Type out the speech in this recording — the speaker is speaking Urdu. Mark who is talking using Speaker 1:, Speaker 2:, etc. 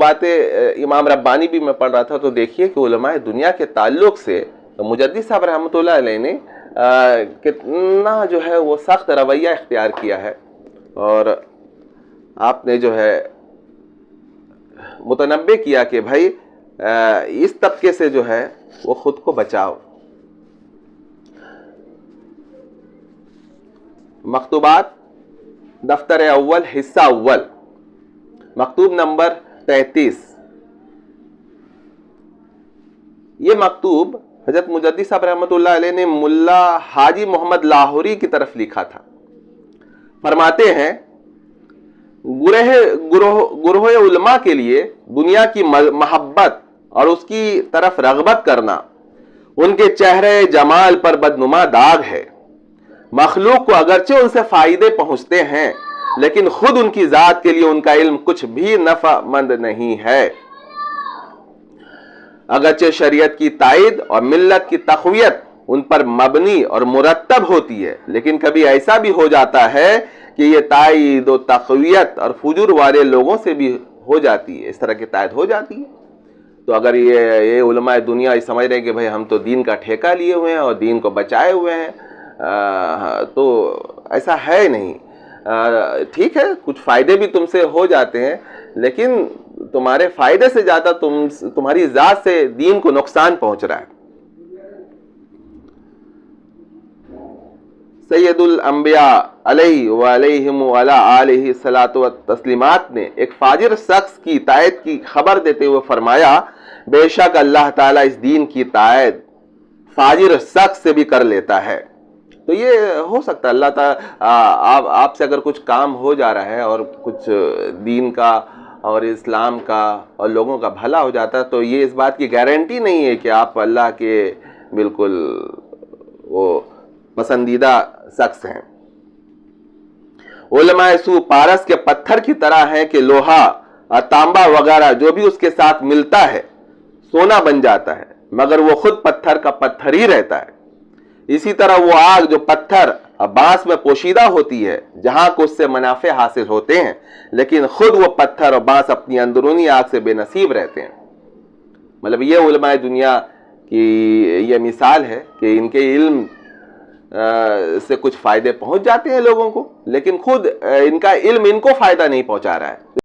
Speaker 1: باتیں امام ربانی بھی میں پڑھ رہا تھا، تو دیکھیے کہ علماء دنیا کے تعلق سے مجدد صاحب رحمۃ اللہ علیہ نے کتنا جو ہے وہ سخت رویہ اختیار کیا ہے، اور آپ نے جو ہے متنبہ کیا کہ بھائی اس طبقے سے جو ہے وہ خود کو بچاؤ۔ مکتوبات دفتر اول حصہ اول مکتوب نمبر 33، یہ مکتوب حضرت مجدد صاحب رحمۃ اللہ علیہ نے ملا حاجی محمد لاہوری کی طرف لکھا تھا۔ فرماتے ہیں گروہ علماء کے لیے دنیا کی محبت اور اس کی طرف رغبت کرنا ان کے چہرے جمال پر بدنما داغ ہے۔ مخلوق کو اگرچہ ان سے فائدے پہنچتے ہیں، لیکن خود ان کی ذات کے لیے ان کا علم کچھ بھی نفع مند نہیں ہے۔ اگرچہ شریعت کی تائید اور ملت کی تقویت ان پر مبنی اور مرتب ہوتی ہے، لیکن کبھی ایسا بھی ہو جاتا ہے کہ یہ تائید و تقویت اور فجور والے لوگوں سے بھی ہو جاتی ہے، اس طرح کی تائید ہو جاتی ہے۔ تو اگر یہ علماء دنیا سمجھ رہے ہیں کہ بھئی ہم تو دین کا ٹھیکہ لیے ہوئے ہیں اور دین کو بچائے ہوئے ہیں، تو ایسا ہے نہیں۔ ٹھیک ہے، کچھ فائدے بھی تم سے ہو جاتے ہیں، لیکن تمہارے فائدے سے زیادہ تمہاری ذات سے دین کو نقصان پہنچ رہا ہے۔ سید الانبیاء علیہ وعلیہم وعلی آلہ الصلاۃ والتسلیمات نے ایک فاجر شخص کی تائید کی خبر دیتے ہوئے فرمایا، بے شک اللہ تعالیٰ اس دین کی تائید فاجر شخص سے بھی کر لیتا ہے۔ تو یہ ہو سکتا ہے اللہ تعالیٰ آپ سے اگر کچھ کام ہو جا رہا ہے اور کچھ دین کا اور اسلام کا اور لوگوں کا بھلا ہو جاتا ہے، تو یہ اس بات کی گارنٹی نہیں ہے کہ آپ اللہ کے بالکل وہ پسندیدہ شخص ہیں۔ علماء سو پارس کے پتھر کی طرح ہیں کہ لوہا اور تانبا وغیرہ جو بھی اس کے ساتھ ملتا ہے سونا بن جاتا ہے، مگر وہ خود پتھر کا پتھر ہی رہتا ہے۔ اسی طرح وہ آگ جو پتھر اور بانس میں پوشیدہ ہوتی ہے، جہاں کو اس سے منافع حاصل ہوتے ہیں، لیکن خود وہ پتھر اور بانس اپنی اندرونی آگ سے بے نصیب رہتے ہیں۔ مطلب یہ علماء دنیا کی یہ مثال ہے کہ ان کے علم سے کچھ فائدے پہنچ جاتے ہیں لوگوں کو، لیکن خود ان کا علم ان کو فائدہ نہیں پہنچا رہا ہے۔